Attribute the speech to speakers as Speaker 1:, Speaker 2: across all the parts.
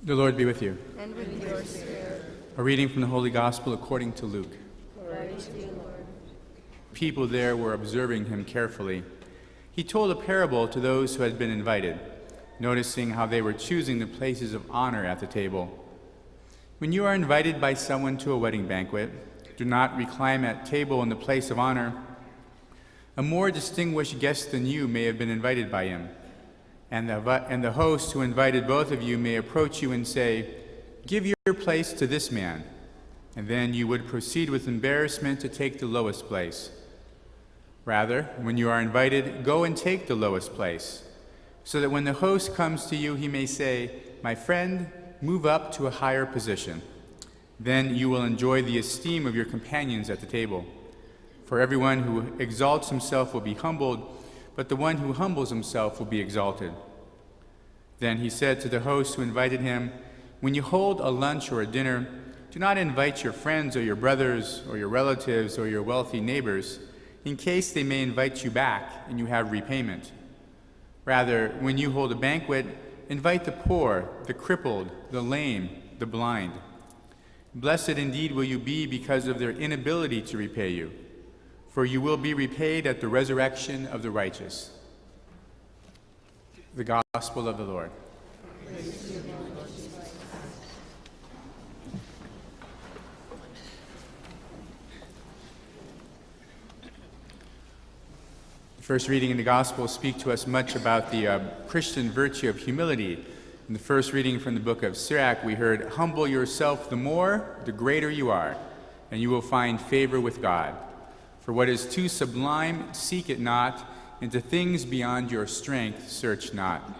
Speaker 1: The Lord be with you.
Speaker 2: And with your spirit.
Speaker 1: A reading from the Holy Gospel according to Luke.
Speaker 2: Glory to you, Lord.
Speaker 1: People there were observing him carefully. He told a parable to those who had been invited, noticing how they were choosing the places of honor at the table. When you are invited by someone to a wedding banquet, do not recline at table in the place of honor. A more distinguished guest than you may have been invited by him. And the host who invited both of you may approach you and say, "Give your place to this man." And then you would proceed with embarrassment to take the lowest place. Rather, when you are invited, go and take the lowest place, so that when the host comes to you, he may say, "My friend, move up to a higher position." Then you will enjoy the esteem of your companions at the table. For everyone who exalts himself will be humbled, but the one who humbles himself will be exalted. Then he said to the host who invited him, "When you hold a lunch or a dinner, do not invite your friends or your brothers or your relatives or your wealthy neighbors, in case they may invite you back and you have repayment. Rather, when you hold a banquet, invite the poor, the crippled, the lame, the blind. Blessed indeed will you be because of their inability to repay you, for you will be repaid at the resurrection of the righteous." The Gospel of the Lord. The first reading in the Gospel speaks to us much about the Christian virtue of humility. In the first reading from the book of Sirach, we heard, "Humble yourself the more, the greater you are, and you will find favor with God. For what is too sublime, seek it not, and to things beyond your strength, search not."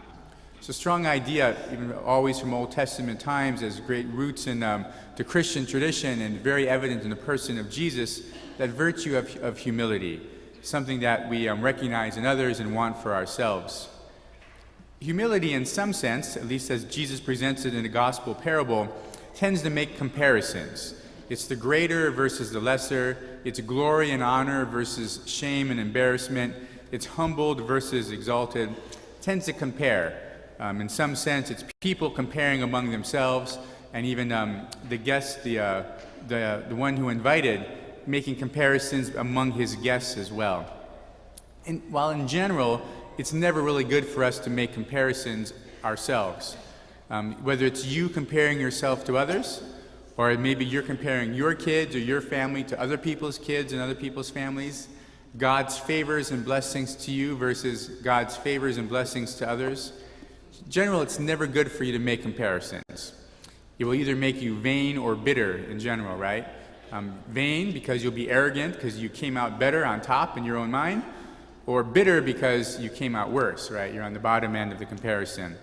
Speaker 1: It's a strong idea, even always from Old Testament times, as great roots in the Christian tradition and very evident in the person of Jesus, that virtue of humility, something that we recognize in others and want for ourselves. Humility, in some sense, at least as Jesus presents it in the gospel parable, tends to make comparisons. It's the greater versus the lesser. It's glory and honor versus shame and embarrassment. It's humbled versus exalted. It tends to compare. In some sense, it's people comparing among themselves, and even the guest, the one who invited, making comparisons among his guests as well. And while in general, it's never really good for us to make comparisons ourselves. Whether it's you comparing yourself to others, or maybe you're comparing your kids or your family to other people's kids and other people's families, God's favors and blessings to you versus God's favors and blessings to others. In general, it's never good for you to make comparisons. It will either make you vain or bitter in general, right? Vain because you'll be arrogant because you came out better on top in your own mind, or bitter because you came out worse, right? You're on the bottom end of the comparison.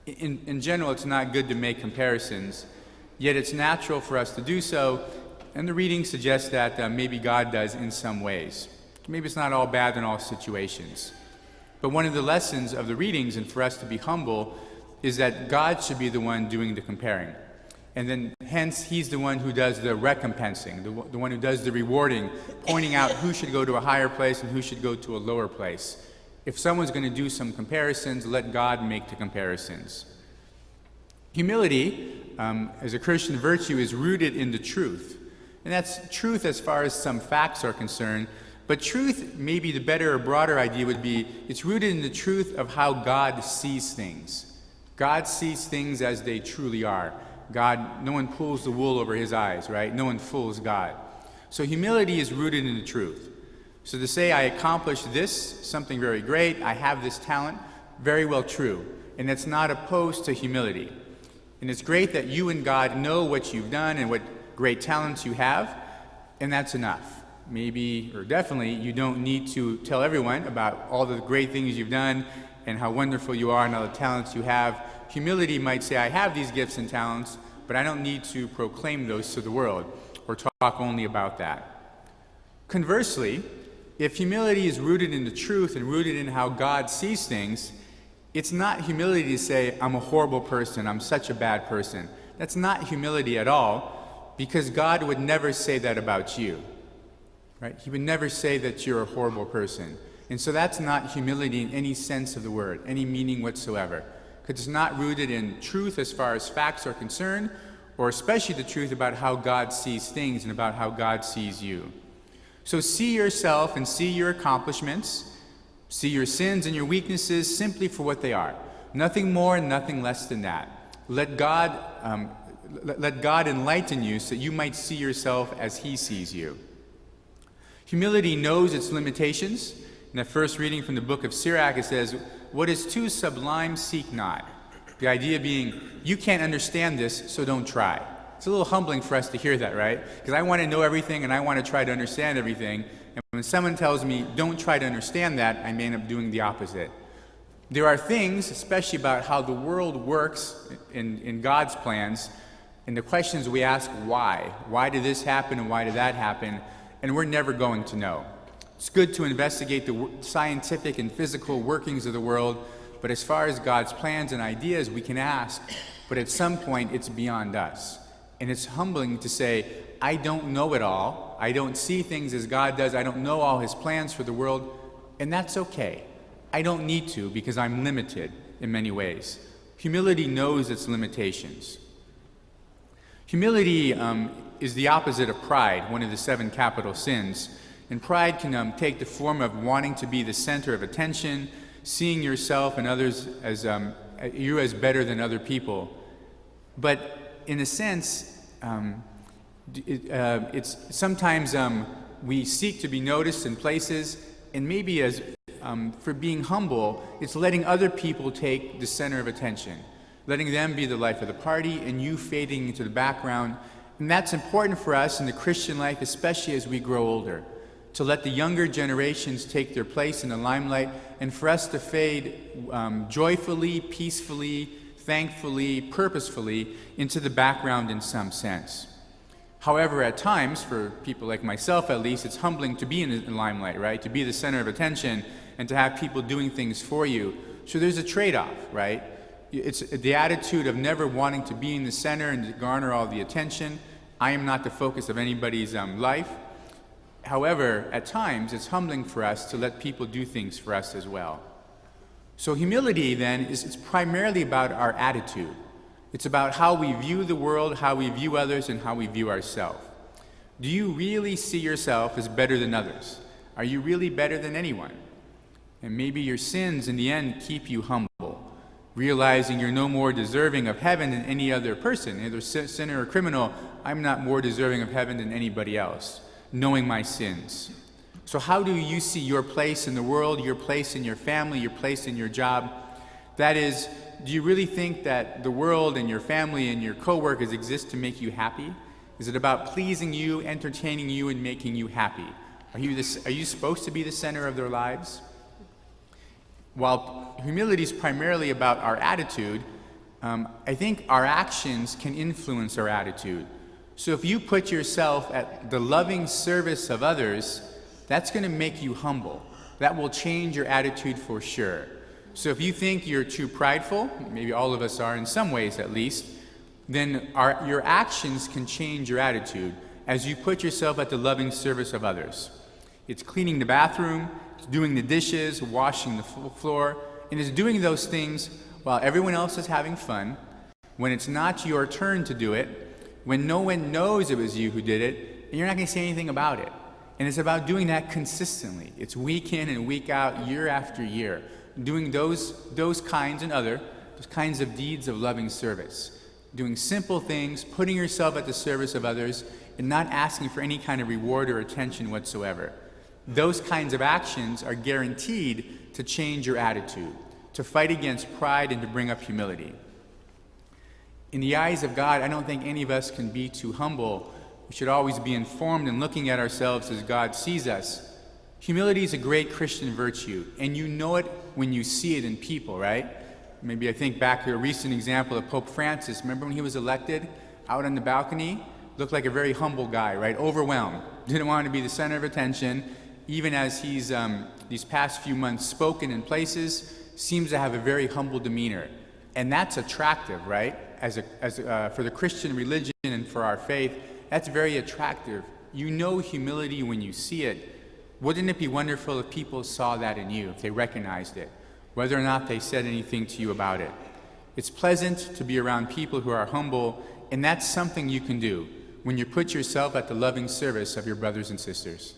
Speaker 1: In general, it's not good to make comparisons, yet it's natural for us to do so, and the reading suggests that maybe God does in some ways. Maybe it's not all bad in all situations. But one of the lessons of the readings, and for us to be humble, is that God should be the one doing the comparing. And then hence, he's the one who does the recompensing, the one who does the rewarding, pointing out who should go to a higher place and who should go to a lower place. If someone's going to do some comparisons, let God make the comparisons. Humility, as a Christian virtue, is rooted in the truth. And that's truth as far as some facts are concerned. But truth, maybe the better or broader idea would be, it's rooted in the truth of how God sees things. God sees things as they truly are. God, no one pulls the wool over his eyes, right? No one fools God. So humility is rooted in the truth. So to say, I accomplished this, something very great, I have this talent, very well true. And that's not opposed to humility. And it's great that you and God know what you've done and what great talents you have, and that's enough. Maybe, or definitely, you don't need to tell everyone about all the great things you've done and how wonderful you are and all the talents you have. Humility might say, I have these gifts and talents, but I don't need to proclaim those to the world or talk only about that. Conversely, if humility is rooted in the truth and rooted in how God sees things, it's not humility to say, I'm a horrible person, I'm such a bad person. That's not humility at all, because God would never say that about you. Right? He would never say that you're a horrible person. And so that's not humility in any sense of the word, any meaning whatsoever. because it's not rooted in truth as far as facts are concerned, or especially the truth about how God sees things and about how God sees you. So see yourself and see your accomplishments, see your sins and your weaknesses simply for what they are. Nothing more and nothing less than that. Let God enlighten you so that you might see yourself as He sees you. Humility knows its limitations. In the first reading from the book of Sirach, it says, "What is too sublime, seek not." The idea being, you can't understand this, so don't try. It's a little humbling for us to hear that, right? Because I want to know everything and I want to try to understand everything. And when someone tells me, don't try to understand that, I may end up doing the opposite. There are things, especially about how the world works in God's plans, and the questions we ask, why? Why did this happen and why did that happen? And we're never going to know. It's good to investigate the scientific and physical workings of the world, but as far as God's plans and ideas, we can ask, but at some point it's beyond us. And it's humbling to say, I don't know it all. I don't see things as God does. I don't know all His plans for the world, and that's okay. I don't need to because I'm limited in many ways. Humility knows its limitations. Humility is the opposite of pride, one of the 7 capital sins. And pride can take the form of wanting to be the center of attention, seeing yourself and others as you as better than other people. But in a sense, it's sometimes we seek to be noticed in places, and maybe as for being humble, it's letting other people take the center of attention, letting them be the life of the party and you fading into the background. And that's important for us in the Christian life, especially as we grow older, to let the younger generations take their place in the limelight, and for us to fade joyfully, peacefully, thankfully, purposefully into the background in some sense. However, at times, for people like myself at least, it's humbling to be in the limelight, right? To be the center of attention and to have people doing things for you. So there's a trade-off, right? It's the attitude of never wanting to be in the center and to garner all the attention. I am not the focus of anybody's life. However, at times, it's humbling for us to let people do things for us as well. So humility, then, it's primarily about our attitude. It's about how we view the world, how we view others, and how we view ourselves. Do you really see yourself as better than others? Are you really better than anyone? And maybe your sins, in the end, keep you humble, realizing you're no more deserving of heaven than any other person, either sinner or criminal. I'm not more deserving of heaven than anybody else, knowing my sins. So how do you see your place in the world, your place in your family, your place in your job? That is, do you really think that the world and your family and your coworkers exist to make you happy? Is it about pleasing you, entertaining you, and making you happy? Are you supposed to be the center of their lives? While humility is primarily about our attitude, I think our actions can influence our attitude. So if you put yourself at the loving service of others, that's going to make you humble. That will change your attitude for sure. So if you think you're too prideful, maybe all of us are in some ways at least, then your actions can change your attitude as you put yourself at the loving service of others. It's cleaning the bathroom, it's doing the dishes, washing the floor, and it's doing those things while everyone else is having fun, when it's not your turn to do it, when no one knows it was you who did it, and you're not going to say anything about it. And it's about doing that consistently. It's week in and week out, year after year, doing those kinds of deeds of loving service, doing simple things, putting yourself at the service of others, and not asking for any kind of reward or attention whatsoever. Those kinds of actions are guaranteed to change your attitude, to fight against pride and to bring up humility. In the eyes of God, I don't think any of us can be too humble. We should always be informed and looking at ourselves as God sees us. Humility is a great Christian virtue, and you know it when you see it in people, right? Maybe I think back to a recent example of Pope Francis. Remember when he was elected out on the balcony? Looked like a very humble guy, right? Overwhelmed. Didn't want to be the center of attention. Even as he's these past few months spoken in places, seems to have a very humble demeanor. And that's attractive, right? For the Christian religion and for our faith, that's very attractive. You know humility when you see it. Wouldn't it be wonderful if people saw that in you, if they recognized it, whether or not they said anything to you about it? It's pleasant to be around people who are humble, and that's something you can do when you put yourself at the loving service of your brothers and sisters.